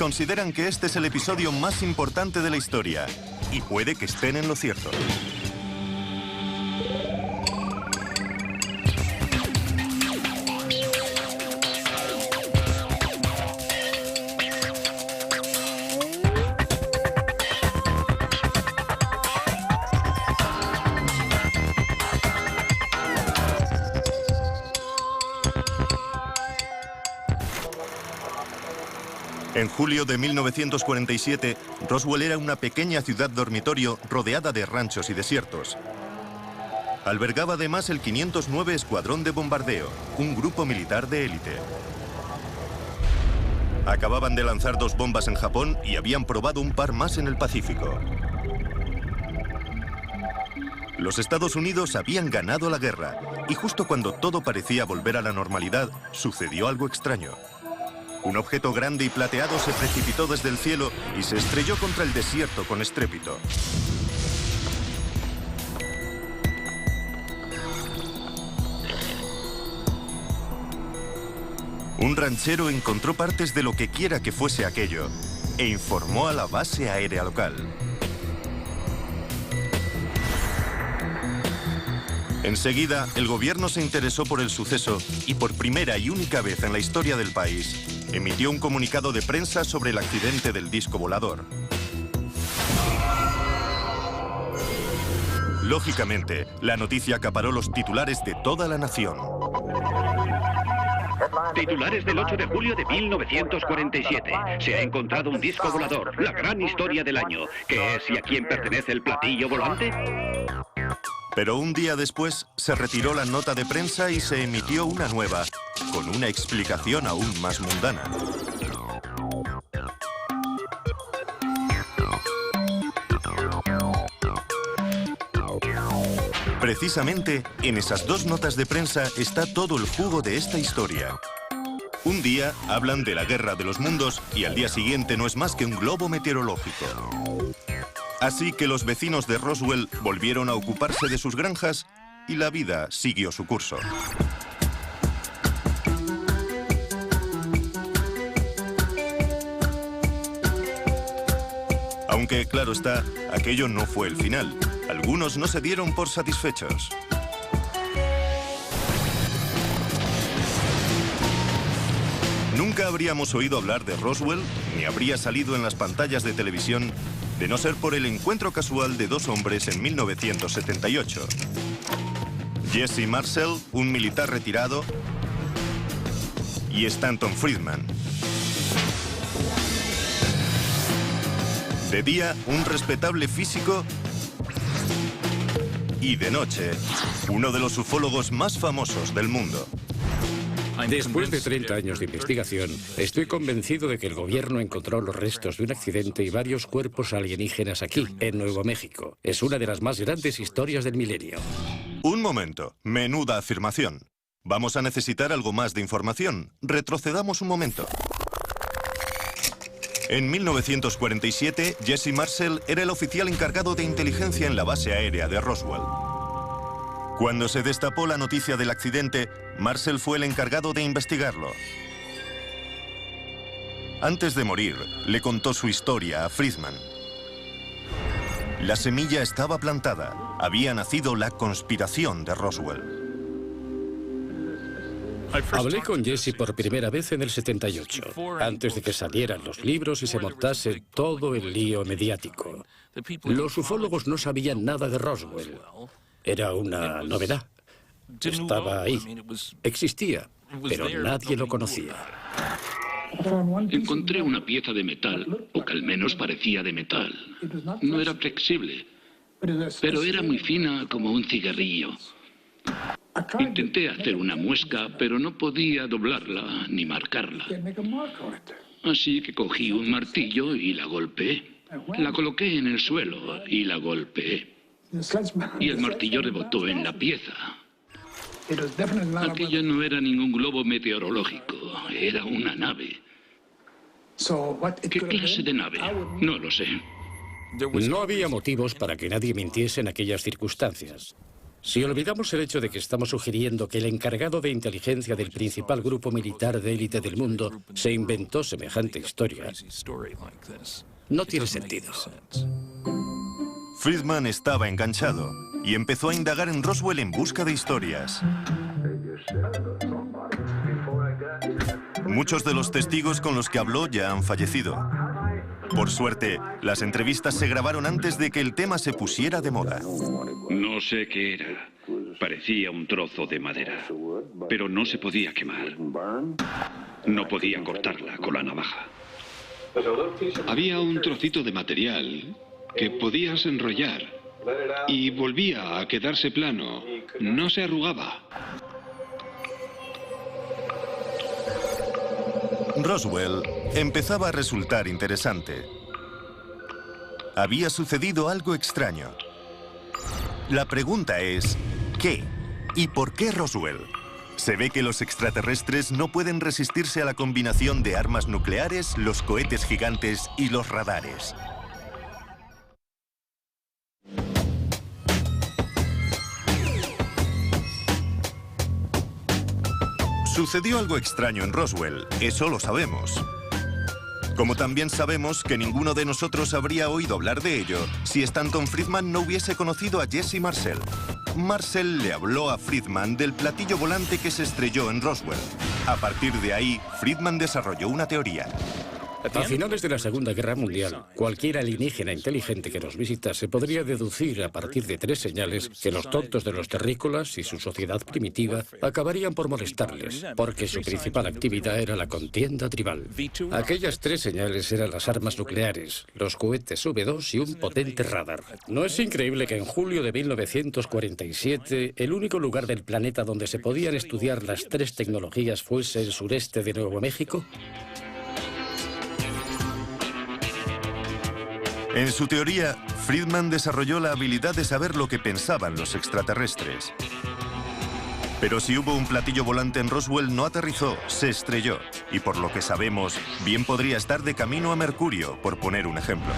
consideran que este es el episodio más importante de la historia. Y puede que estén en lo cierto. En julio de 1947, Roswell era una pequeña ciudad dormitorio rodeada de ranchos y desiertos. Albergaba además el 509 Escuadrón de Bombardeo, un grupo militar de élite. Acababan de lanzar 2 bombas en Japón y habían probado un par más en el Pacífico. Los Estados Unidos habían ganado la guerra, y justo cuando todo parecía volver a la normalidad, sucedió algo extraño. Un objeto grande y plateado se precipitó desde el cielo y se estrelló contra el desierto con estrépito. Un ranchero encontró partes de lo que quiera que fuese aquello e informó a la base aérea local. Enseguida, el gobierno se interesó por el suceso y por primera y única vez en la historia del país, emitió un comunicado de prensa sobre el accidente del disco volador. Lógicamente, la noticia acaparó los titulares de toda la nación. Titulares del 8 de julio de 1947. Se ha encontrado un disco volador, la gran historia del año. ¿Qué es y a quién pertenece el platillo volante? Pero un día después se retiró la nota de prensa y se emitió una nueva, con una explicación aún más mundana. Precisamente en esas 2 notas de prensa está todo el jugo de esta historia. Un día hablan de la guerra de los mundos y al día siguiente no es más que un globo meteorológico. Así que los vecinos de Roswell volvieron a ocuparse de sus granjas y la vida siguió su curso. Aunque, claro está, aquello no fue el final. Algunos no se dieron por satisfechos. Nunca habríamos oído hablar de Roswell, ni habría salido en las pantallas de televisión, de no ser por el encuentro casual de 2 hombres en 1978. Jesse Marcel, un militar retirado, y Stanton Friedman. De día, un respetable físico, y de noche, uno de los ufólogos más famosos del mundo. Después de 30 años de investigación, estoy convencido de que el gobierno encontró los restos de un accidente y varios cuerpos alienígenas aquí, en Nuevo México. Es una de las más grandes historias del milenio. Un momento, menuda afirmación. Vamos a necesitar algo más de información. Retrocedamos un momento. En 1947, Jesse Marcel era el oficial encargado de inteligencia en la base aérea de Roswell. Cuando se destapó la noticia del accidente, Marcel fue el encargado de investigarlo. Antes de morir, le contó su historia a Friedman. La semilla estaba plantada. Había nacido la conspiración de Roswell. Hablé con Jesse por primera vez en el 78, antes de que salieran los libros y se montase todo el lío mediático. Los ufólogos no sabían nada de Roswell. Era una novedad. Estaba ahí. Existía, pero nadie lo conocía. Encontré una pieza de metal, o que al menos parecía de metal. No era flexible, pero era muy fina como un cigarrillo. Intenté hacer una muesca, pero no podía doblarla ni marcarla. Así que cogí un martillo y la golpeé. La coloqué en el suelo y la golpeé. Y el martillo rebotó en la pieza. Aquello no era ningún globo meteorológico, era una nave. ¿Qué clase de nave? No lo sé. No había motivos para que nadie mintiese en aquellas circunstancias. Si olvidamos el hecho de que estamos sugiriendo que el encargado de inteligencia del principal grupo militar de élite del mundo se inventó semejante historia, no tiene sentido. Friedman estaba enganchado y empezó a indagar en Roswell en busca de historias. Muchos de los testigos con los que habló ya han fallecido. Por suerte, las entrevistas se grabaron antes de que el tema se pusiera de moda. No sé qué era. Parecía un trozo de madera, pero no se podía quemar. No podía cortarla con la navaja. Había un trocito de material que podías enrollar y volvía a quedarse plano. No se arrugaba. Roswell empezaba a resultar interesante. Había sucedido algo extraño. La pregunta es, ¿qué? ¿Y por qué Roswell? Se ve que los extraterrestres no pueden resistirse a la combinación de armas nucleares, los cohetes gigantes y los radares. Sucedió algo extraño en Roswell, eso lo sabemos. Como también sabemos que ninguno de nosotros habría oído hablar de ello si Stanton Friedman no hubiese conocido a Jesse Marcel. Marcel le habló a Friedman del platillo volante que se estrelló en Roswell. A partir de ahí, Friedman desarrolló una teoría. A finales de la Segunda Guerra Mundial, cualquier alienígena inteligente que nos visitase podría deducir a partir de 3 señales que los tontos de los terrícolas y su sociedad primitiva acabarían por molestarles, porque su principal actividad era la contienda tribal. Aquellas 3 señales eran las armas nucleares, los cohetes V2 y un potente radar. ¿No es increíble que en julio de 1947 el único lugar del planeta donde se podían estudiar las 3 tecnologías fuese el sureste de Nuevo México? En su teoría, Friedman desarrolló la habilidad de saber lo que pensaban los extraterrestres. Pero si hubo un platillo volante en Roswell, no aterrizó, se estrelló. Y por lo que sabemos, bien podría estar de camino a Mercurio, por poner un ejemplo.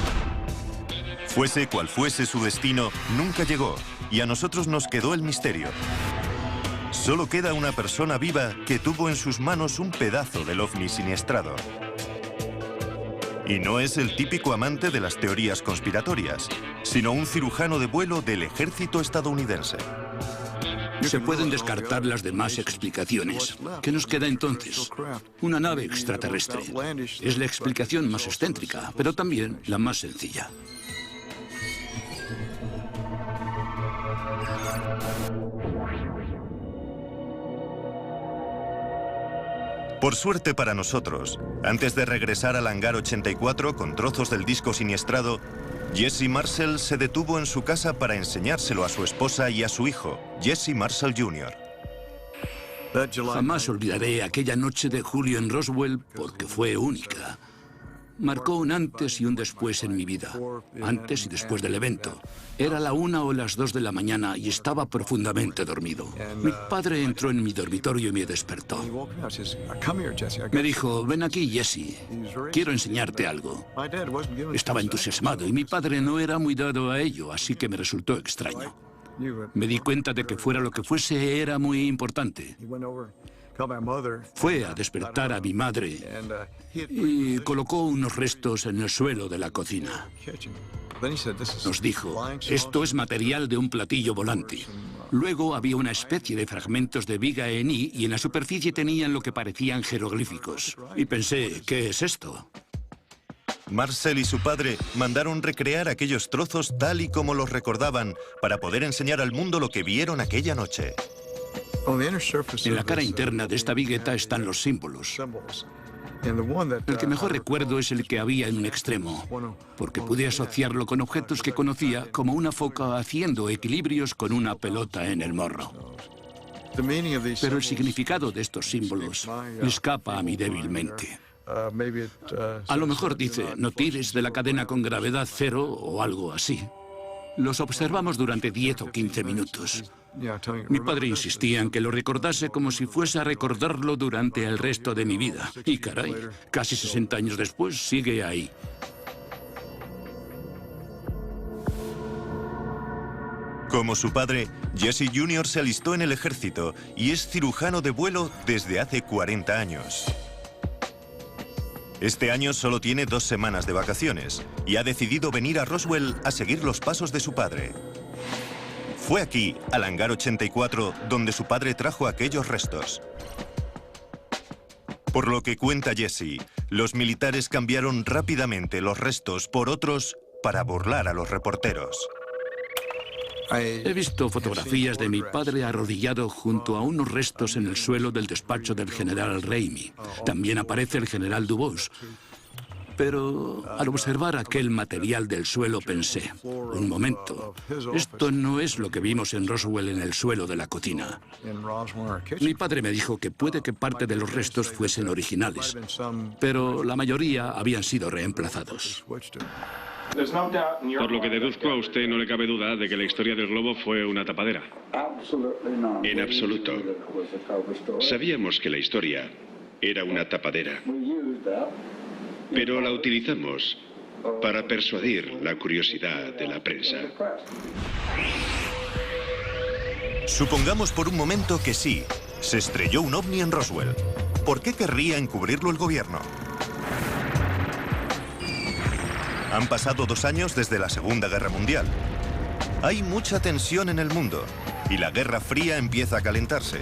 Fuese cual fuese su destino, nunca llegó, y a nosotros nos quedó el misterio. Solo queda una persona viva que tuvo en sus manos un pedazo del ovni siniestrado. Y no es el típico amante de las teorías conspiratorias, sino un cirujano de vuelo del ejército estadounidense. Se pueden descartar las demás explicaciones. ¿Qué nos queda entonces? Una nave extraterrestre. Es la explicación más excéntrica, pero también la más sencilla. Por suerte para nosotros, antes de regresar al hangar 84 con trozos del disco siniestrado, Jesse Marcel se detuvo en su casa para enseñárselo a su esposa y a su hijo, Jesse Marcel Jr. Jamás olvidaré aquella noche de julio en Roswell porque fue única. Marcó un antes y un después en mi vida, antes y después del evento. Era la 1 o las 2 de la mañana y estaba profundamente dormido. Mi padre entró en mi dormitorio y me despertó. Me dijo, ven aquí, Jesse, quiero enseñarte algo. Estaba entusiasmado y mi padre no era muy dado a ello, así que me resultó extraño. Me di cuenta de que fuera lo que fuese, era muy importante. Fue a despertar a mi madre y colocó unos restos en el suelo de la cocina. Nos dijo, esto es material de un platillo volante. Luego había una especie de fragmentos de viga en I y en la superficie tenían lo que parecían jeroglíficos. Y pensé, ¿qué es esto? Marcel y su padre mandaron recrear aquellos trozos tal y como los recordaban para poder enseñar al mundo lo que vieron aquella noche. En la cara interna de esta vigueta están los símbolos. El que mejor recuerdo es el que había en un extremo, porque pude asociarlo con objetos que conocía, como una foca haciendo equilibrios con una pelota en el morro. Pero el significado de estos símbolos escapa a mi débil mente. A lo mejor dice, no tires de la cadena con gravedad cero o algo así. Los observamos durante 10 o 15 minutos. Mi padre insistía en que lo recordase como si fuese a recordarlo durante el resto de mi vida. Y caray, casi 60 años después sigue ahí. Como su padre, Jesse Jr. se alistó en el ejército y es cirujano de vuelo desde hace 40 años. Este año solo tiene 2 semanas de vacaciones y ha decidido venir a Roswell a seguir los pasos de su padre. Fue aquí, al hangar 84, donde su padre trajo aquellos restos. Por lo que cuenta Jesse, los militares cambiaron rápidamente los restos por otros para burlar a los reporteros. He visto fotografías de mi padre arrodillado junto a unos restos en el suelo del despacho del general Ramey. También aparece el general Dubose. Pero al observar aquel material del suelo pensé, un momento, esto no es lo que vimos en Roswell en el suelo de la cocina. Mi padre me dijo que puede que parte de los restos fuesen originales, pero la mayoría habían sido reemplazados. Por lo que deduzco, a usted no le cabe duda de que la historia del globo fue una tapadera. En absoluto. Sabíamos que la historia era una tapadera, pero la utilizamos para persuadir la curiosidad de la prensa. Supongamos por un momento que sí, se estrelló un ovni en Roswell. ¿Por qué querría encubrirlo el gobierno? Han pasado 2 años desde la Segunda Guerra Mundial. Hay mucha tensión en el mundo y la Guerra Fría empieza a calentarse.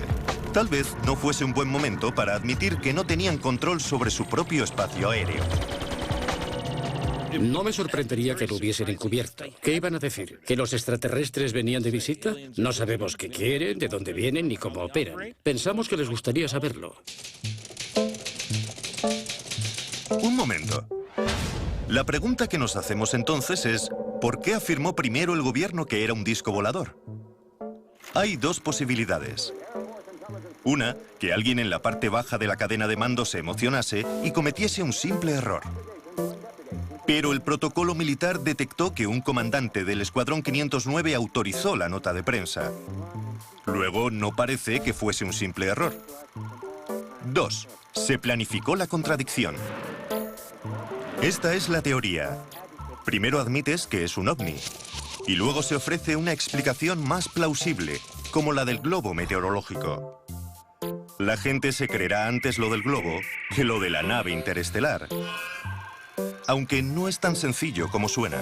Tal vez no fuese un buen momento para admitir que no tenían control sobre su propio espacio aéreo. No me sorprendería que lo hubiesen encubierto. ¿Qué iban a decir? ¿Que los extraterrestres venían de visita? No sabemos qué quieren, de dónde vienen ni cómo operan. Pensamos que les gustaría saberlo. Un momento. La pregunta que nos hacemos entonces es, ¿por qué afirmó primero el gobierno que era un disco volador? Hay 2 posibilidades. Una, que alguien en la parte baja de la cadena de mando se emocionase y cometiese un simple error. Pero el protocolo militar detectó que un comandante del Escuadrón 509 autorizó la nota de prensa. Luego, no parece que fuese un simple error. 2. Se planificó la contradicción. Esta es la teoría. Primero admites que es un ovni, y luego se ofrece una explicación más plausible, como la del globo meteorológico. La gente se creerá antes lo del globo que lo de la nave interestelar. Aunque no es tan sencillo como suena.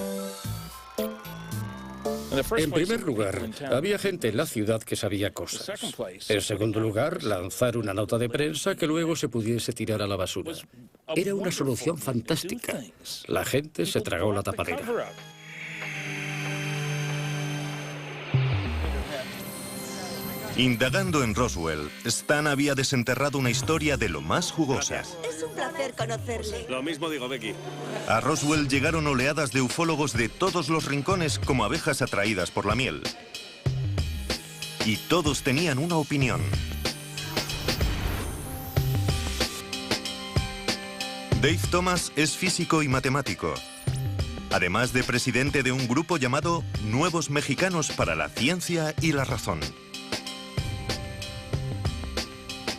En primer lugar, había gente en la ciudad que sabía cosas. En segundo lugar, lanzar una nota de prensa que luego se pudiese tirar a la basura. Era una solución fantástica. La gente se tragó la tapadera. Indagando en Roswell, Stan había desenterrado una historia de lo más jugosa. Es un placer conocerle. Lo mismo digo, Becky. A Roswell llegaron oleadas de ufólogos de todos los rincones como abejas atraídas por la miel. Y todos tenían una opinión. Dave Thomas es físico y matemático, además de presidente de un grupo llamado Nuevos Mexicanos para la Ciencia y la Razón.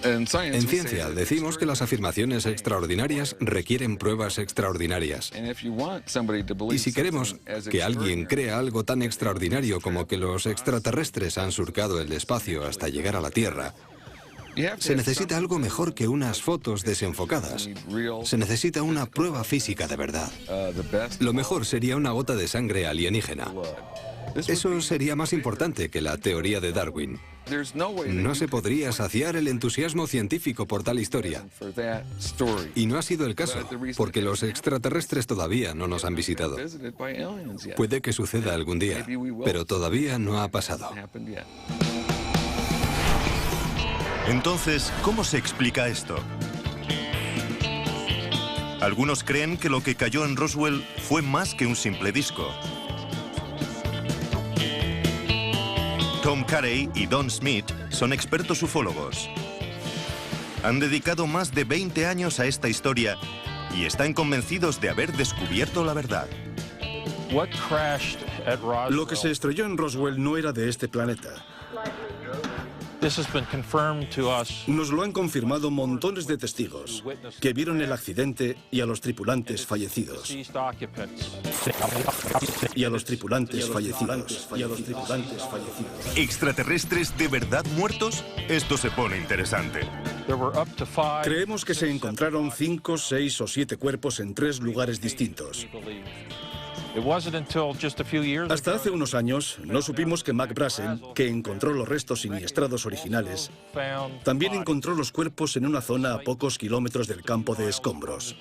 En ciencia decimos que las afirmaciones extraordinarias requieren pruebas extraordinarias. Y si queremos que alguien crea algo tan extraordinario como que los extraterrestres han surcado el espacio hasta llegar a la Tierra, se necesita algo mejor que unas fotos desenfocadas. Se necesita una prueba física de verdad. Lo mejor sería una gota de sangre alienígena. Eso sería más importante que la teoría de Darwin. No se podría saciar el entusiasmo científico por tal historia. Y no ha sido el caso, porque los extraterrestres todavía no nos han visitado. Puede que suceda algún día, pero todavía no ha pasado. Entonces, ¿cómo se explica esto? Algunos creen que lo que cayó en Roswell fue más que un simple disco. Tom Carey y Don Smith son expertos ufólogos. Han dedicado más de 20 años a esta historia y están convencidos de haber descubierto la verdad. Lo que se estrelló en Roswell no era de este planeta. Nos lo han confirmado montones de testigos que vieron el accidente y a los tripulantes fallecidos. ¿Extraterrestres de verdad muertos? Esto se pone interesante. Creemos que se encontraron 5, 6 o 7 cuerpos en 3 lugares distintos. Hasta hace unos años no supimos que Mac Brassen, que encontró los restos siniestrados originales, también encontró los cuerpos en una zona a pocos kilómetros del campo de escombros.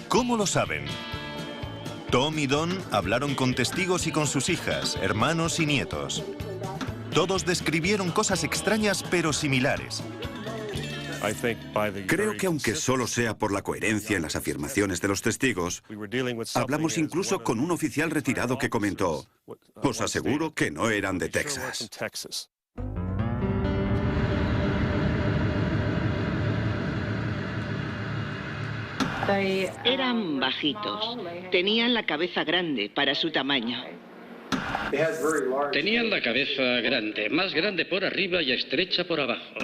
¿Cómo lo saben? Tom y Don hablaron con testigos y con sus hijas, hermanos y nietos. Todos describieron cosas extrañas pero similares. Creo que aunque solo sea por la coherencia en las afirmaciones de los testigos, hablamos incluso con un oficial retirado que comentó: os aseguro que no eran de Texas. Eran bajitos, tenían la cabeza grande para su tamaño. Tenían la cabeza grande, más grande por arriba y estrecha por abajo.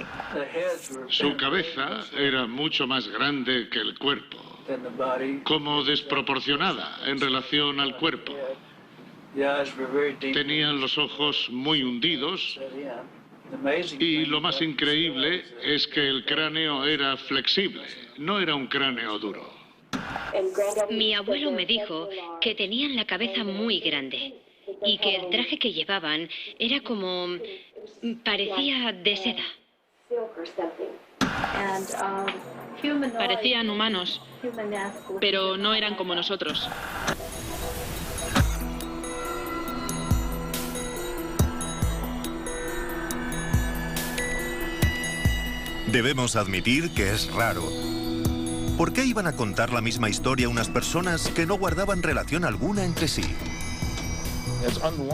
Su cabeza era mucho más grande que el cuerpo, como desproporcionada en relación al cuerpo. Tenían los ojos muy hundidos y lo más increíble es que el cráneo era flexible, no era un cráneo duro. Mi abuelo me dijo que tenían la cabeza muy grande y que el traje que llevaban era como... parecía de seda. Parecían humanos, pero no eran como nosotros. Debemos admitir que es raro. ¿Por qué iban a contar la misma historia unas personas que no guardaban relación alguna entre sí?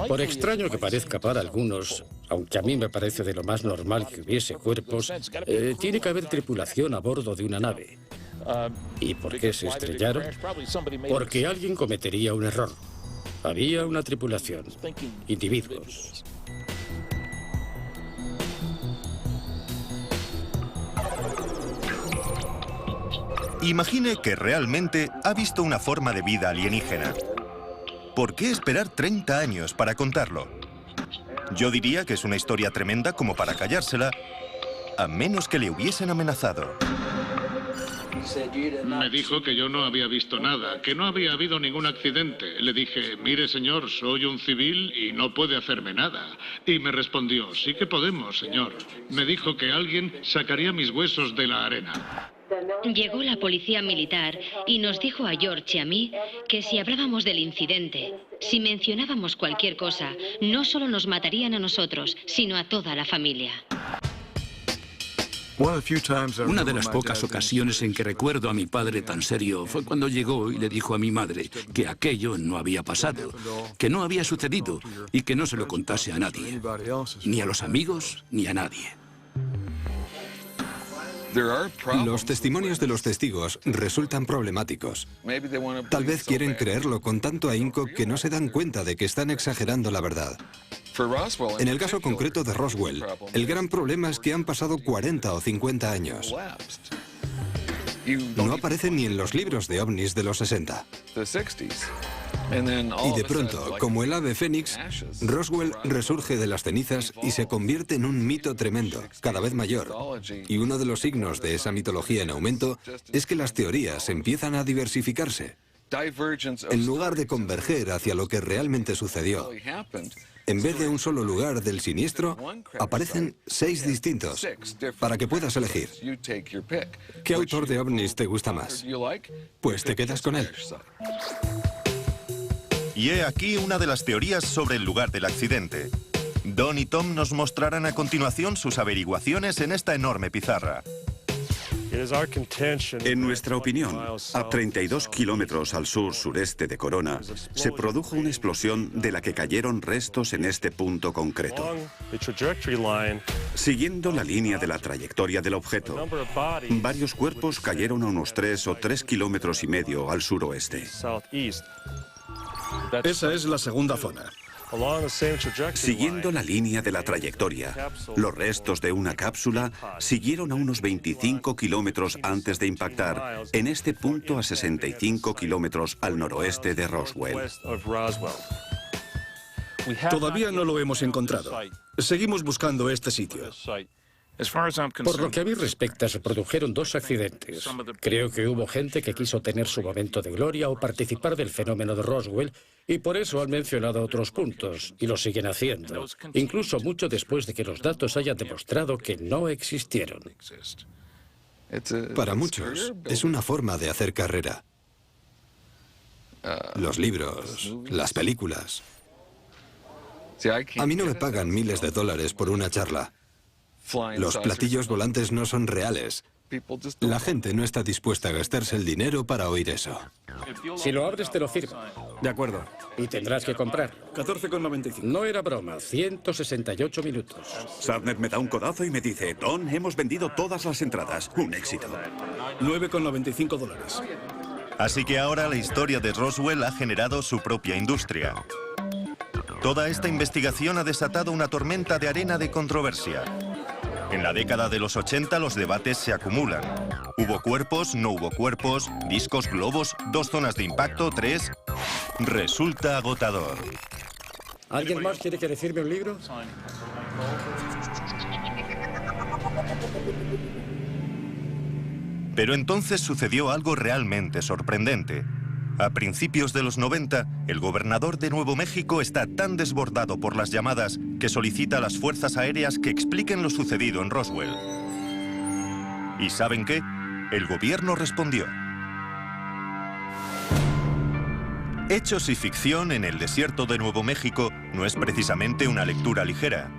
Por extraño que parezca para algunos, aunque a mí me parece de lo más normal que hubiese cuerpos, tiene que haber tripulación a bordo de una nave. ¿Y por qué se estrellaron? Porque alguien cometería un error. Había una tripulación, individuos. Imagine que realmente ha visto una forma de vida alienígena. ¿Por qué esperar 30 años para contarlo? Yo diría que es una historia tremenda como para callársela, a menos que le hubiesen amenazado. Me dijo que yo no había visto nada, que no había habido ningún accidente. Le dije: mire, señor, soy un civil y no puede hacerme nada. Y me respondió: sí que podemos, señor. Me dijo que alguien sacaría mis huesos de la arena. Llegó la policía militar y nos dijo a George y a mí que si hablábamos del incidente, si mencionábamos cualquier cosa, no solo nos matarían a nosotros, sino a toda la familia. Una de las pocas ocasiones en que recuerdo a mi padre tan serio fue cuando llegó y le dijo a mi madre que aquello no había pasado, que no había sucedido y que no se lo contase a nadie, ni a los amigos ni a nadie. Los testimonios de los testigos resultan problemáticos. Tal vez quieren creerlo con tanto ahínco que no se dan cuenta de que están exagerando la verdad. En el caso concreto de Roswell, el gran problema es que han pasado 40 o 50 años. No aparecen ni en los libros de ovnis de los 60. Y de pronto, como el ave fénix, Roswell resurge de las cenizas y se convierte en un mito tremendo, cada vez mayor. Y uno de los signos de esa mitología en aumento es que las teorías empiezan a diversificarse. En lugar de converger hacia lo que realmente sucedió, en vez de un solo lugar del siniestro, aparecen 6 distintos, para que puedas elegir. ¿Qué autor de ovnis te gusta más? Pues te quedas con él. Y he aquí una de las teorías sobre el lugar del accidente. Don y Tom nos mostrarán a continuación sus averiguaciones en esta enorme pizarra. En nuestra opinión, a 32 kilómetros al sur-sureste de Corona, se produjo una explosión de la que cayeron restos en este punto concreto. Siguiendo la línea de la trayectoria del objeto, varios cuerpos cayeron a unos 3 o 3,5 kilómetros al suroeste. Esa es la segunda zona. Siguiendo la línea de la trayectoria, los restos de una cápsula siguieron a unos 25 kilómetros antes de impactar en este punto a 65 kilómetros al noroeste de Roswell. Todavía no lo hemos encontrado. Seguimos buscando este sitio. Por lo que a mí respecta, se produjeron 2 accidentes. Creo que hubo gente que quiso tener su momento de gloria o participar del fenómeno de Roswell, y por eso han mencionado otros puntos, y lo siguen haciendo, incluso mucho después de que los datos hayan demostrado que no existieron. Para muchos, es una forma de hacer carrera. Los libros, las películas. A mí no me pagan miles de dólares por una charla. Los platillos volantes no son reales. La gente no está dispuesta a gastarse el dinero para oír eso. Si lo abres, te lo firmo. De acuerdo. Y tendrás que comprar. 14,95. No era broma, 168 minutos. Sarnet me da un codazo y me dice, Don, hemos vendido todas las entradas. Un éxito. 9,95 dólares. Así que ahora la historia de Roswell ha generado su propia industria. Toda esta investigación ha desatado una tormenta de arena de controversia. En la década de los 80 los debates se acumulan. ¿Hubo cuerpos? ¿No hubo cuerpos? ¿Discos, globos? ¿2 zonas de impacto? ¿3? Resulta agotador. ¿Alguien más quiere que le firme un libro? Pero entonces sucedió algo realmente sorprendente. A principios de los 90, el gobernador de Nuevo México está tan desbordado por las llamadas que solicita a las fuerzas aéreas que expliquen lo sucedido en Roswell. ¿Y saben qué? El gobierno respondió. Hechos y ficción en el desierto de Nuevo México no es precisamente una lectura ligera.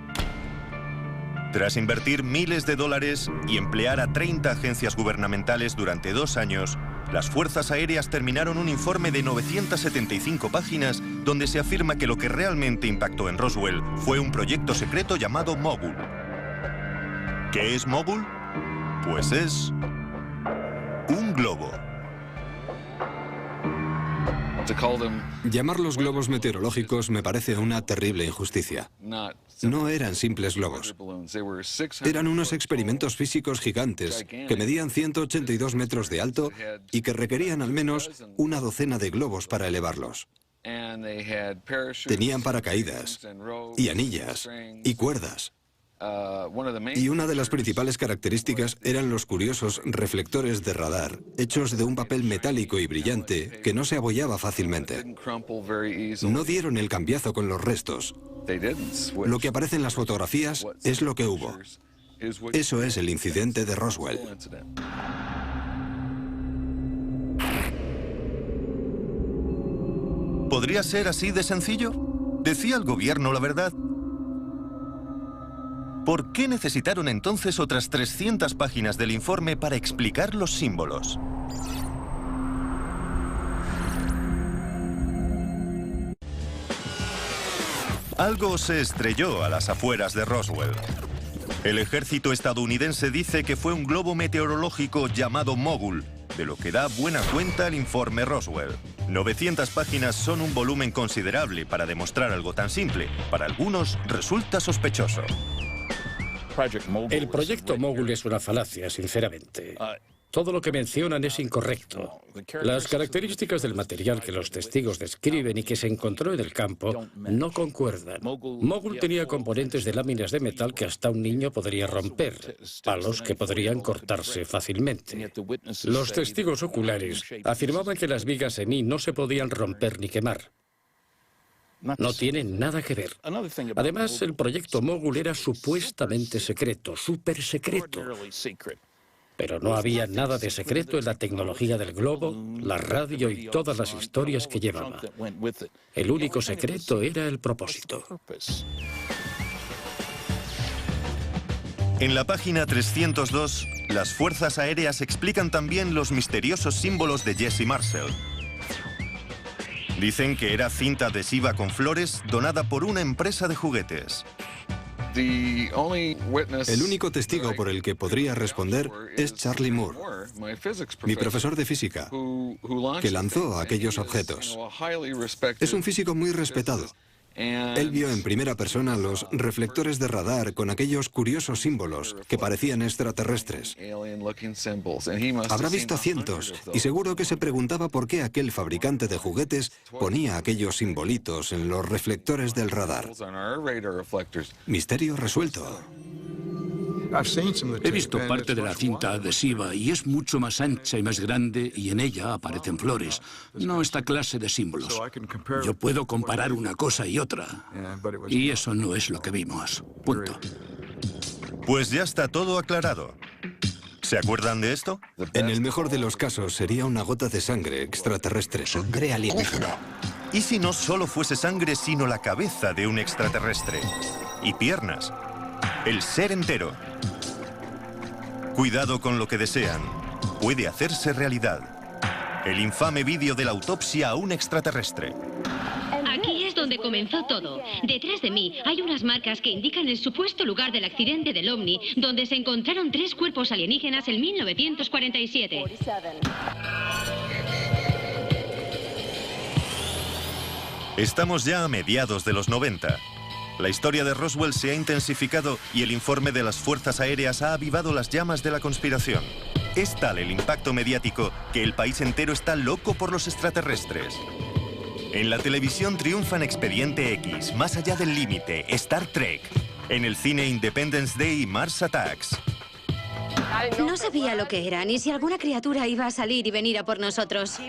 Tras invertir miles de dólares y emplear a 30 agencias gubernamentales durante 2 años, las fuerzas aéreas terminaron un informe de 975 páginas donde se afirma que lo que realmente impactó en Roswell fue un proyecto secreto llamado Mogul. ¿Qué es Mogul? Pues es un globo. Llamarlos globos meteorológicos me parece una terrible injusticia. No eran simples globos. Eran unos experimentos físicos gigantes que medían 182 metros de alto y que requerían al menos una docena de globos para elevarlos. Tenían paracaídas y anillas y cuerdas. Y una de las principales características eran los curiosos reflectores de radar, hechos de un papel metálico y brillante que no se abollaba fácilmente. No dieron el cambiazo con los restos. Lo que aparece en las fotografías es lo que hubo. Eso es el incidente de Roswell. ¿Podría ser así de sencillo? ¿Decía el gobierno la verdad? ¿Por qué necesitaron entonces otras 300 páginas del informe para explicar los símbolos? Algo se estrelló a las afueras de Roswell. El ejército estadounidense dice que fue un globo meteorológico llamado Mogul, de lo que da buena cuenta el informe Roswell. 900 páginas son un volumen considerable para demostrar algo tan simple. Para algunos resulta sospechoso. El proyecto Mogul es una falacia, sinceramente. Todo lo que mencionan es incorrecto. Las características del material que los testigos describen y que se encontró en el campo no concuerdan. Mogul tenía componentes de láminas de metal que hasta un niño podría romper, palos que podrían cortarse fácilmente. Los testigos oculares afirmaban que las vigas en I no se podían romper ni quemar. No tienen nada que ver. Además, el proyecto Mogul era supuestamente secreto, súper secreto. Pero no había nada de secreto en la tecnología del globo, la radio y todas las historias que llevaba. El único secreto era el propósito. En la página 302, las fuerzas aéreas explican también los misteriosos símbolos de Jesse Marcel. Dicen que era cinta adhesiva con flores donada por una empresa de juguetes. El único testigo por el que podría responder es Charlie Moore, mi profesor de física, que lanzó aquellos objetos. Es un físico muy respetado Él vio en primera persona los reflectores de radar con aquellos curiosos símbolos que parecían extraterrestres. Habrá visto cientos y seguro que se preguntaba por qué aquel fabricante de juguetes ponía aquellos simbolitos en los reflectores del radar. Misterio resuelto. He visto parte de la cinta adhesiva y es mucho más ancha y más grande y en ella aparecen flores, no esta clase de símbolos. Yo puedo comparar una cosa y otra y eso no es lo que vimos. Punto. Pues ya está todo aclarado. ¿Se acuerdan de esto? En el mejor de los casos sería una gota de sangre extraterrestre. Sangre alienígena. ¿Y si no solo fuese sangre, sino la cabeza de un extraterrestre? Y piernas. El ser entero. Cuidado con lo que desean. Puede hacerse realidad. El infame vídeo de la autopsia a un extraterrestre. Aquí es donde comenzó todo. Detrás de mí hay unas marcas que indican el supuesto lugar del accidente del OVNI, donde se encontraron 3 cuerpos alienígenas en 1947. Estamos ya a mediados de los 90. La historia de Roswell se ha intensificado y el informe de las fuerzas aéreas ha avivado las llamas de la conspiración. Es tal el impacto mediático que el país entero está loco por los extraterrestres. En la televisión triunfan Expediente X, Más allá del límite, Star Trek. En el cine Independence Day, Mars Attacks. No sabía lo que era, ni si alguna criatura iba a salir y venir a por nosotros.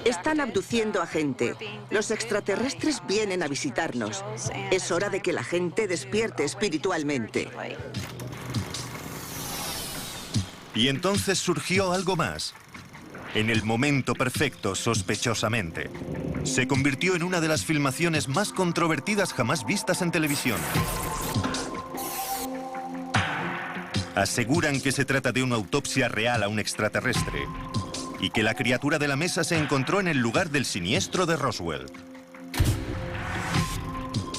Están abduciendo a gente. Los extraterrestres vienen a visitarnos. Es hora de que la gente despierte espiritualmente. Y entonces surgió algo más. En el momento perfecto, sospechosamente. Se convirtió en una de las filmaciones más controvertidas jamás vistas en televisión. Aseguran que se trata de una autopsia real a un extraterrestre y que la criatura de la mesa se encontró en el lugar del siniestro de Roswell.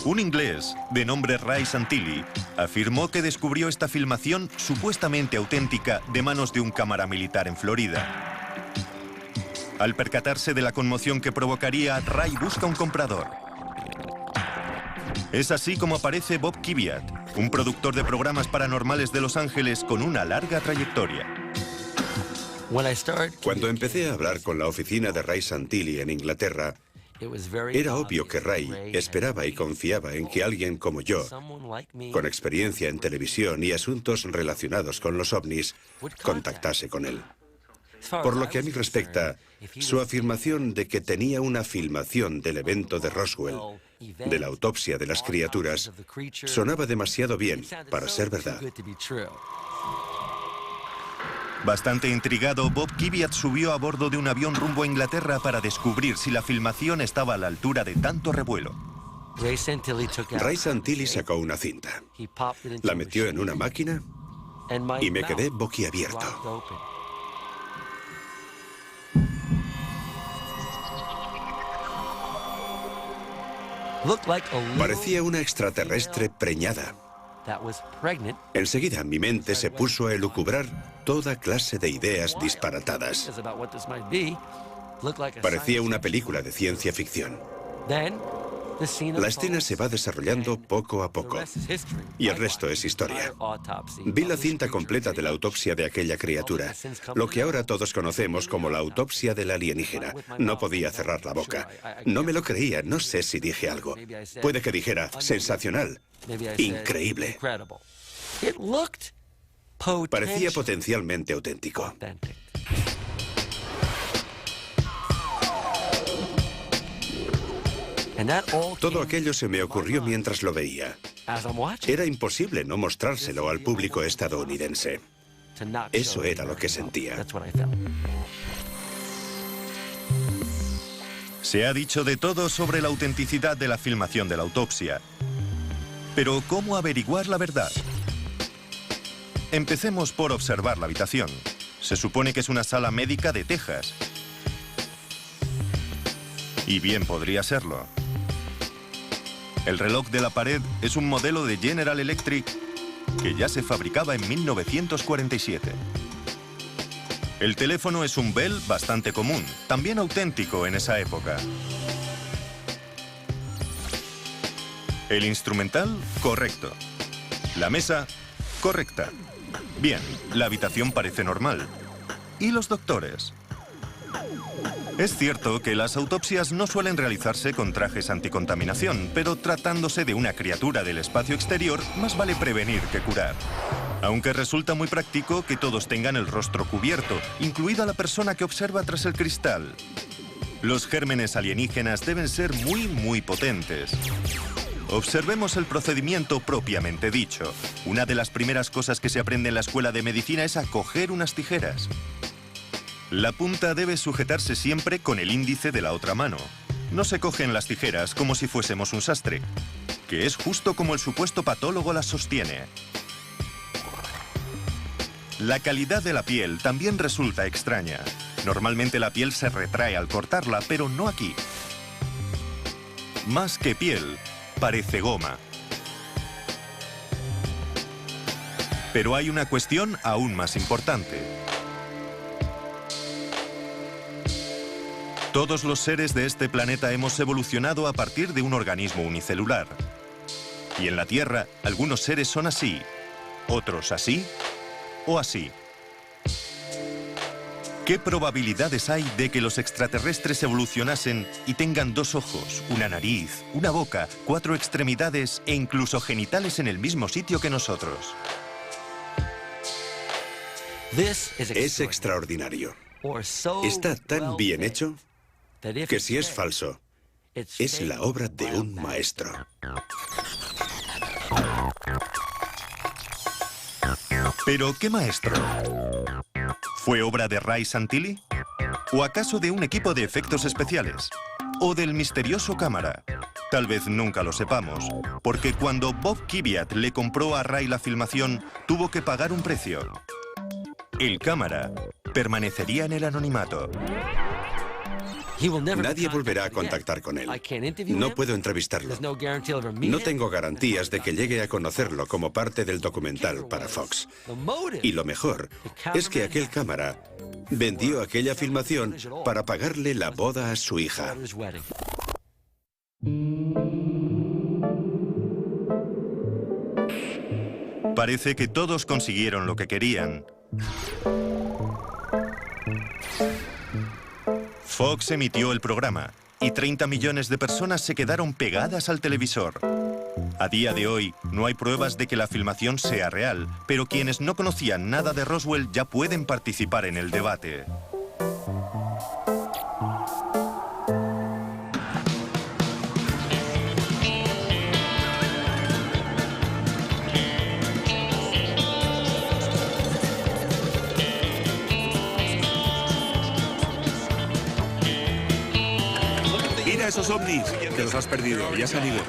Un inglés, de nombre Ray Santilli, afirmó que descubrió esta filmación supuestamente auténtica de manos de un cámara militar en Florida. Al percatarse de la conmoción que provocaría, Ray busca un comprador. Es así como aparece Bob Kiviat, un productor de programas paranormales de Los Ángeles con una larga trayectoria. Cuando empecé a hablar con la oficina de Ray Santilli en Inglaterra, era obvio que Ray esperaba y confiaba en que alguien como yo, con experiencia en televisión y asuntos relacionados con los ovnis, contactase con él. Por lo que a mí respecta, su afirmación de que tenía una filmación del evento de Roswell, de la autopsia de las criaturas, sonaba demasiado bien para ser verdad. Bastante intrigado, Bob Kiviat subió a bordo de un avión rumbo a Inglaterra para descubrir si la filmación estaba a la altura de tanto revuelo. Ray Santilli sacó una cinta, la metió en una máquina y me quedé boquiabierto. Parecía una extraterrestre preñada. Enseguida mi mente se puso a elucubrar toda clase de ideas disparatadas. Parecía una película de ciencia ficción. La escena se va desarrollando poco a poco y el resto es historia. Vi la cinta completa de la autopsia de aquella criatura, lo que ahora todos conocemos como la autopsia del alienígena. No podía cerrar la boca. No me lo creía, no sé si dije algo. Puede que dijera, sensacional, increíble. Parecía potencialmente auténtico. Todo aquello se me ocurrió mientras lo veía. Era imposible no mostrárselo al público estadounidense. Eso era lo que sentía. Se ha dicho de todo sobre la autenticidad de la filmación de la autopsia. Pero, ¿cómo averiguar la verdad? Empecemos por observar la habitación. Se supone que es una sala médica de Texas. Y bien podría serlo. El reloj de la pared es un modelo de General Electric que ya se fabricaba en 1947. El teléfono es un Bell bastante común, también auténtico en esa época. El instrumental, correcto. La mesa, correcta. Bien, la habitación parece normal. ¿Y los doctores? Es cierto que las autopsias no suelen realizarse con trajes anticontaminación, pero tratándose de una criatura del espacio exterior, más vale prevenir que curar. Aunque resulta muy práctico que todos tengan el rostro cubierto, incluida la persona que observa tras el cristal. Los gérmenes alienígenas deben ser muy potentes. Observemos el procedimiento propiamente dicho. Una de las primeras cosas que se aprende en la escuela de medicina es a coger unas tijeras. La punta debe sujetarse siempre con el índice de la otra mano. No se cogen las tijeras como si fuésemos un sastre, que es justo como el supuesto patólogo las sostiene. La calidad de la piel también resulta extraña. Normalmente la piel se retrae al cortarla, pero no aquí. Más que piel, parece goma. Pero hay una cuestión aún más importante. Todos los seres de este planeta hemos evolucionado a partir de un organismo unicelular. Y en la Tierra, algunos seres son así, otros así o así. ¿Qué probabilidades hay de que los extraterrestres evolucionasen y tengan 2 ojos, una nariz, una boca, 4 extremidades e incluso genitales en el mismo sitio que nosotros? Es extraordinario. Está tan bien hecho que si es falso, es la obra de un maestro. ¿Pero qué maestro? ¿Fue obra de Ray Santilli? ¿O acaso de un equipo de efectos especiales? ¿O del misterioso cámara? Tal vez nunca lo sepamos, porque cuando Bob Kiviat le compró a Ray la filmación, tuvo que pagar un precio. El cámara permanecería en el anonimato. Nadie volverá a contactar con él. No puedo entrevistarlo. No tengo garantías de que llegue a conocerlo como parte del documental para Fox. Y lo mejor es que aquel cámara vendió aquella filmación para pagarle la boda a su hija. Parece que todos consiguieron lo que querían. Fox emitió el programa y 30 millones de personas se quedaron pegadas al televisor. A día de hoy no hay pruebas de que la filmación sea real, pero quienes no conocían nada de Roswell ya pueden participar en el debate. Mira esos ovnis, te los has perdido, ya se han ido.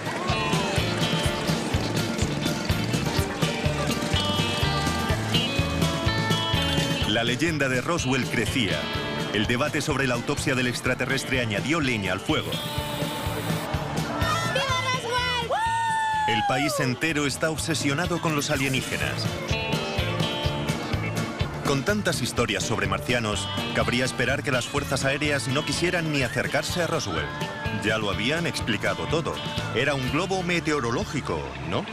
La leyenda de Roswell crecía. El debate sobre la autopsia del extraterrestre añadió leña al fuego. ¡Viva Roswell! El país entero está obsesionado con los alienígenas. Con tantas historias sobre marcianos, cabría esperar que las fuerzas aéreas no quisieran ni acercarse a Roswell. Ya lo habían explicado todo. Era un globo meteorológico, ¿no?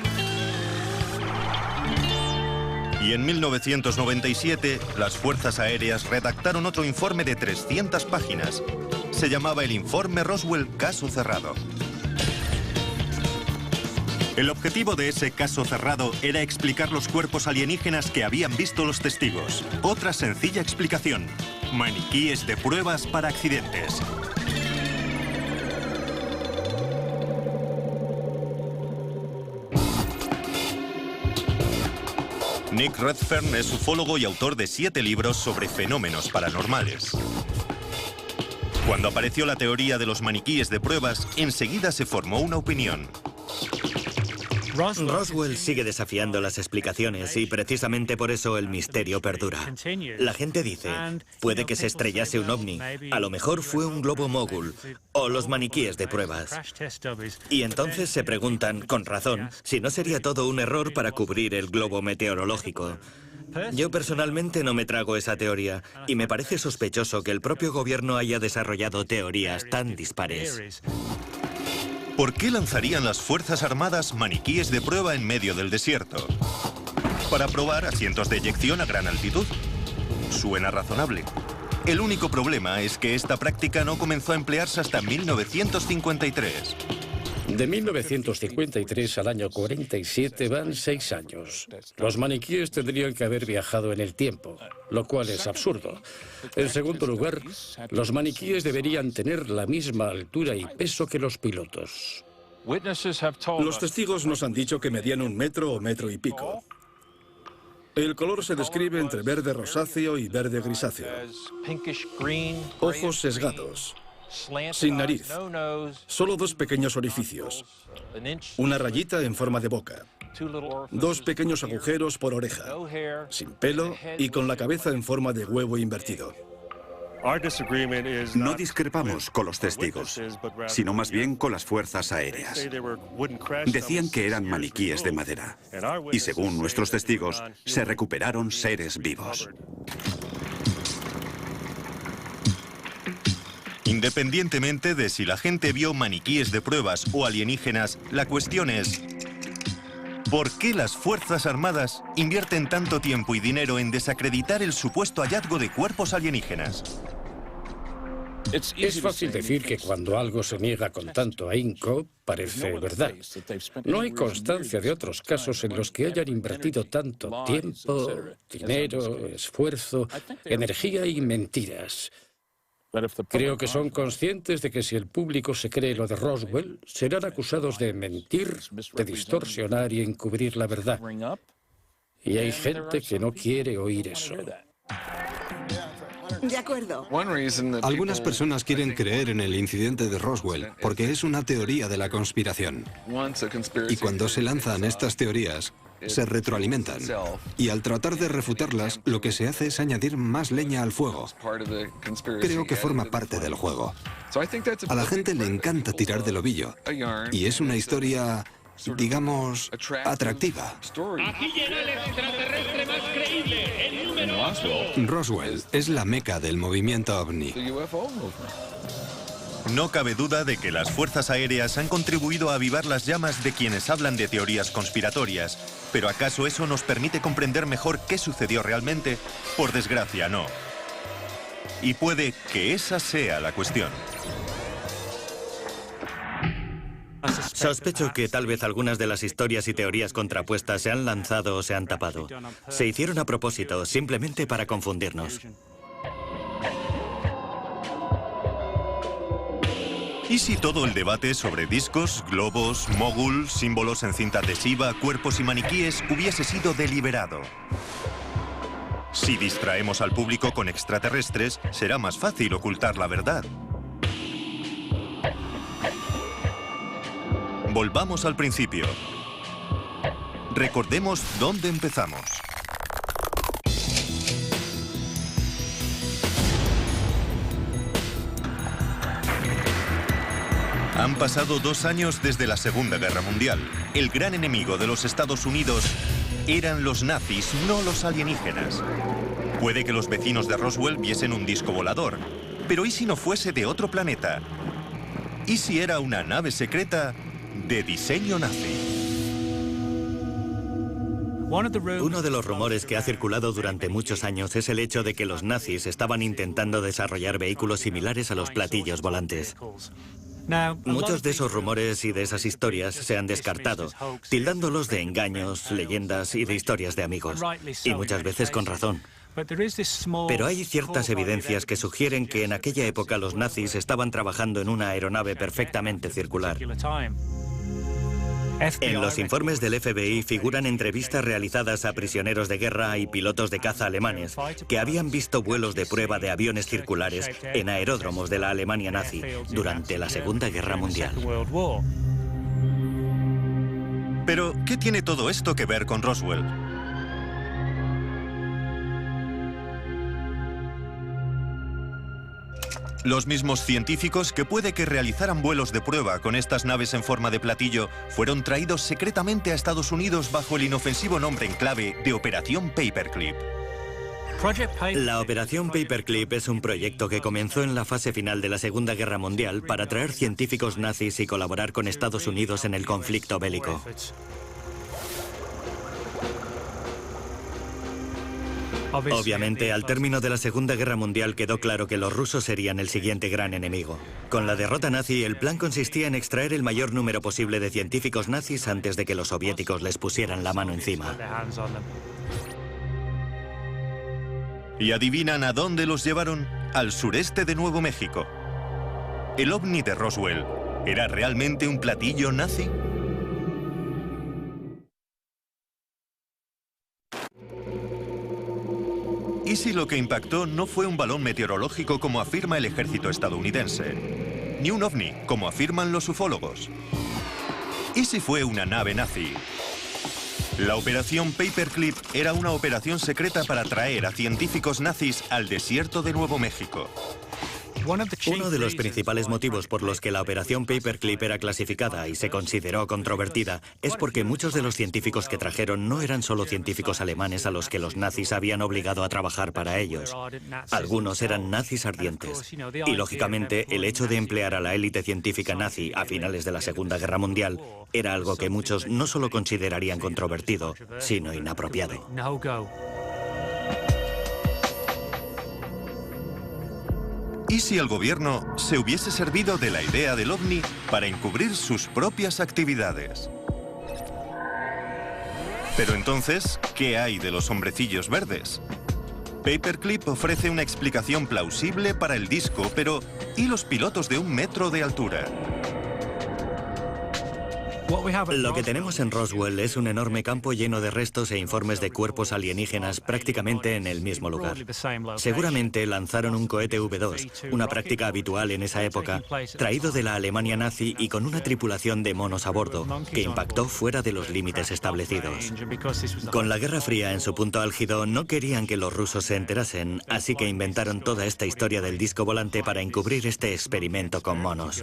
Y en 1997, las fuerzas aéreas redactaron otro informe de 300 páginas. Se llamaba el Informe Roswell Caso Cerrado. El objetivo de ese caso cerrado era explicar los cuerpos alienígenas que habían visto los testigos. Otra sencilla explicación: maniquíes de pruebas para accidentes. Nick Redfern es ufólogo y autor de 7 libros sobre fenómenos paranormales. Cuando apareció la teoría de los maniquíes de pruebas, enseguida se formó una opinión. Roswell sigue desafiando las explicaciones y precisamente por eso el misterio perdura. La gente dice, puede que se estrellase un ovni, a lo mejor fue un globo mogul o los maniquíes de pruebas. Y entonces se preguntan, con razón, si no sería todo un error para cubrir el globo meteorológico. Yo personalmente no me trago esa teoría y me parece sospechoso que el propio gobierno haya desarrollado teorías tan dispares. ¿Por qué lanzarían las Fuerzas Armadas maniquíes de prueba en medio del desierto? ¿Para probar asientos de eyección a gran altitud? Suena razonable. El único problema es que esta práctica no comenzó a emplearse hasta 1953. De 1953 al año 47 van 6 años. Los maniquíes tendrían que haber viajado en el tiempo, lo cual es absurdo. En segundo lugar, los maniquíes deberían tener la misma altura y peso que los pilotos. Los testigos nos han dicho que medían 1 metro o metro y pico. El color se describe entre verde rosáceo y verde grisáceo. Ojos sesgados. Sin nariz. Solo 2 pequeños orificios. Una rayita en forma de boca. 2 pequeños agujeros por oreja. Sin pelo y con la cabeza en forma de huevo invertido. No discrepamos con los testigos, sino más bien con las fuerzas aéreas. Decían que eran maniquíes de madera. Y según nuestros testigos, se recuperaron seres vivos. Independientemente de si la gente vio maniquíes de pruebas o alienígenas, la cuestión es: ¿por qué las Fuerzas Armadas invierten tanto tiempo y dinero en desacreditar el supuesto hallazgo de cuerpos alienígenas? Es fácil decir que cuando algo se niega con tanto ahínco, parece verdad. No hay constancia de otros casos en los que hayan invertido tanto tiempo, dinero, esfuerzo, energía y mentiras. Creo que son conscientes de que si el público se cree lo de Roswell, serán acusados de mentir, de distorsionar y encubrir la verdad. Y hay gente que no quiere oír eso. De acuerdo. Algunas personas quieren creer en el incidente de Roswell porque es una teoría de la conspiración. Y cuando se lanzan estas teorías, se retroalimentan. Y al tratar de refutarlas, lo que se hace es añadir más leña al fuego. Creo que forma parte del juego. A la gente le encanta tirar del ovillo. Y es una historia, digamos, atractiva. Aquí llega el extraterrestre más creíble, el número 8. Roswell es la meca del movimiento ovni. No cabe duda de que las fuerzas aéreas han contribuido a avivar las llamas de quienes hablan de teorías conspiratorias. ¿Pero acaso eso nos permite comprender mejor qué sucedió realmente? Por desgracia, no. Y puede que esa sea la cuestión. Sospecho que tal vez algunas de las historias y teorías contrapuestas se han lanzado o se han tapado. Se hicieron a propósito, simplemente para confundirnos. ¿Y si todo el debate sobre discos, globos, mogul, símbolos en cinta adhesiva, cuerpos y maniquíes hubiese sido deliberado? Si distraemos al público con extraterrestres, será más fácil ocultar la verdad. Volvamos al principio. Recordemos dónde empezamos. Han pasado 2 años desde la Segunda Guerra Mundial. El gran enemigo de los Estados Unidos eran los nazis, no los alienígenas. Puede que los vecinos de Roswell viesen un disco volador, pero ¿y si no fuese de otro planeta? ¿Y si era una nave secreta de diseño nazi? Uno de los rumores que ha circulado durante muchos años es el hecho de que los nazis estaban intentando desarrollar vehículos similares a los platillos volantes. Muchos de esos rumores y de esas historias se han descartado, tildándolos de engaños, leyendas y de historias de amigos. Y muchas veces con razón. Pero hay ciertas evidencias que sugieren que en aquella época los nazis estaban trabajando en una aeronave perfectamente circular. En los informes del FBI figuran entrevistas realizadas a prisioneros de guerra y pilotos de caza alemanes que habían visto vuelos de prueba de aviones circulares en aeródromos de la Alemania nazi durante la Segunda Guerra Mundial. Pero, ¿qué tiene todo esto que ver con Roswell? Los mismos científicos que puede que realizaran vuelos de prueba con estas naves en forma de platillo fueron traídos secretamente a Estados Unidos bajo el inofensivo nombre en clave de Operación Paperclip. La Operación Paperclip es un proyecto que comenzó en la fase final de la Segunda Guerra Mundial para atraer científicos nazis y colaborar con Estados Unidos en el conflicto bélico. Obviamente, al término de la Segunda Guerra Mundial quedó claro que los rusos serían el siguiente gran enemigo. Con la derrota nazi, el plan consistía en extraer el mayor número posible de científicos nazis antes de que los soviéticos les pusieran la mano encima. ¿Y adivinan a dónde los llevaron? Al sureste de Nuevo México. ¿El ovni de Roswell era realmente un platillo nazi? ¿Y si lo que impactó no fue un balón meteorológico como afirma el ejército estadounidense? Ni un ovni, como afirman los ufólogos. ¿Y si fue una nave nazi? La Operación Paperclip era una operación secreta para traer a científicos nazis al desierto de Nuevo México. Uno de los principales motivos por los que la Operación Paperclip era clasificada y se consideró controvertida es porque muchos de los científicos que trajeron no eran solo científicos alemanes a los que los nazis habían obligado a trabajar para ellos. Algunos eran nazis ardientes. Y lógicamente, el hecho de emplear a la élite científica nazi a finales de la Segunda Guerra Mundial era algo que muchos no solo considerarían controvertido, sino inapropiado. ¿Y si el gobierno se hubiese servido de la idea del ovni para encubrir sus propias actividades? Pero entonces, ¿qué hay de los hombrecillos verdes? Paperclip ofrece una explicación plausible para el disco, pero ¿y los pilotos de 1 metro de altura? Lo que tenemos en Roswell es un enorme campo lleno de restos e informes de cuerpos alienígenas prácticamente en el mismo lugar. Seguramente lanzaron un cohete V2, una práctica habitual en esa época, traído de la Alemania nazi y con una tripulación de monos a bordo, que impactó fuera de los límites establecidos. Con la Guerra Fría en su punto álgido, no querían que los rusos se enterasen, así que inventaron toda esta historia del disco volante para encubrir este experimento con monos.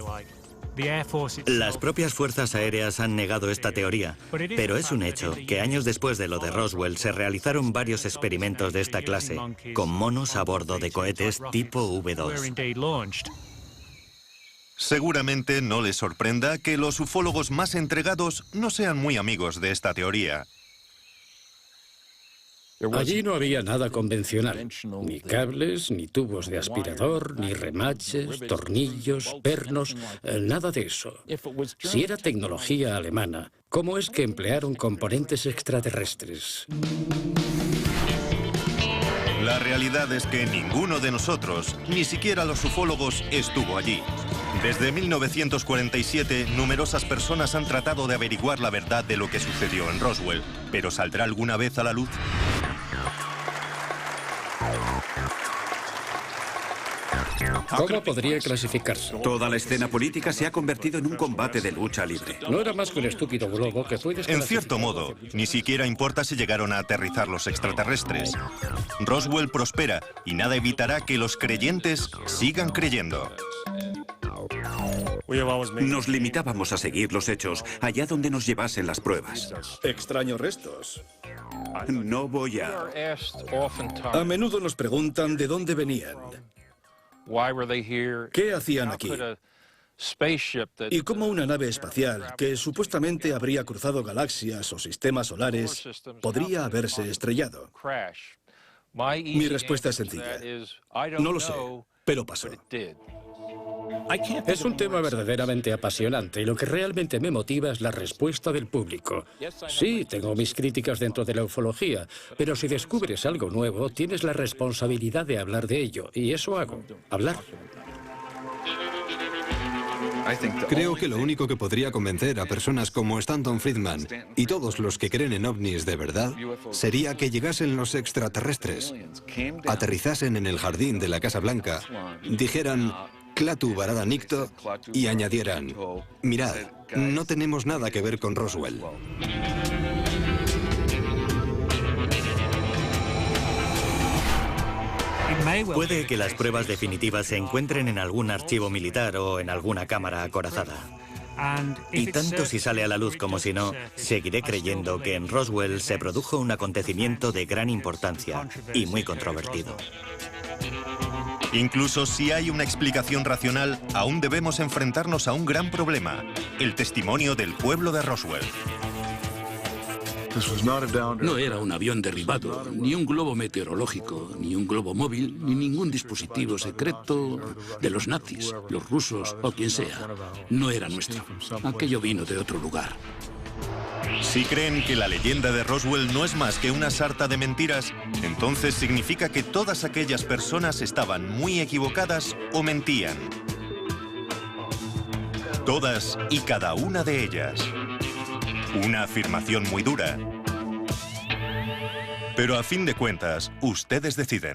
Las propias fuerzas aéreas han negado esta teoría, pero es un hecho que años después de lo de Roswell se realizaron varios experimentos de esta clase, con monos a bordo de cohetes tipo V2. Seguramente no les sorprenda que los ufólogos más entregados no sean muy amigos de esta teoría. Allí no había nada convencional, ni cables, ni tubos de aspirador, ni remaches, tornillos, pernos, nada de eso. Si era tecnología alemana, ¿cómo es que emplearon componentes extraterrestres? La realidad es que ninguno de nosotros, ni siquiera los ufólogos, estuvo allí. Desde 1947, numerosas personas han tratado de averiguar la verdad de lo que sucedió en Roswell, pero ¿saldrá alguna vez a la luz? ¿Cómo podría clasificarse? Toda la escena política se ha convertido en un combate de lucha libre. No era más que un estúpido globo que puedes... En cierto modo, ni siquiera importa si llegaron a aterrizar los extraterrestres. Roswell prospera y nada evitará que los creyentes sigan creyendo. Nos limitábamos a seguir los hechos allá donde nos llevasen las pruebas. Extraños restos. No voy a... A menudo nos preguntan de dónde venían. ¿Qué hacían aquí? Y cómo una nave espacial, que supuestamente habría cruzado galaxias o sistemas solares, podría haberse estrellado. Mi respuesta es sencilla. No lo sé, pero pasó. Es un tema verdaderamente apasionante y lo que realmente me motiva es la respuesta del público. Sí, tengo mis críticas dentro de la ufología, pero si descubres algo nuevo, tienes la responsabilidad de hablar de ello, y eso hago, hablar. Creo que lo único que podría convencer a personas como Stanton Friedman y todos los que creen en ovnis de verdad sería que llegasen los extraterrestres, aterrizasen en el jardín de la Casa Blanca, dijeran Klaatu Barada Nikto y añadieran, mirad, no tenemos nada que ver con Roswell. Puede que las pruebas definitivas se encuentren en algún archivo militar o en alguna cámara acorazada. Y tanto si sale a la luz como si no, seguiré creyendo que en Roswell se produjo un acontecimiento de gran importancia y muy controvertido. Incluso si hay una explicación racional, aún debemos enfrentarnos a un gran problema: el testimonio del pueblo de Roswell. No era un avión derribado, ni un globo meteorológico, ni un globo móvil, ni ningún dispositivo secreto de los nazis, los rusos o quien sea. No era nuestro. Aquello vino de otro lugar. Si creen que la leyenda de Roswell no es más que una sarta de mentiras, entonces significa que todas aquellas personas estaban muy equivocadas o mentían. Todas y cada una de ellas. Una afirmación muy dura. Pero a fin de cuentas, ustedes deciden.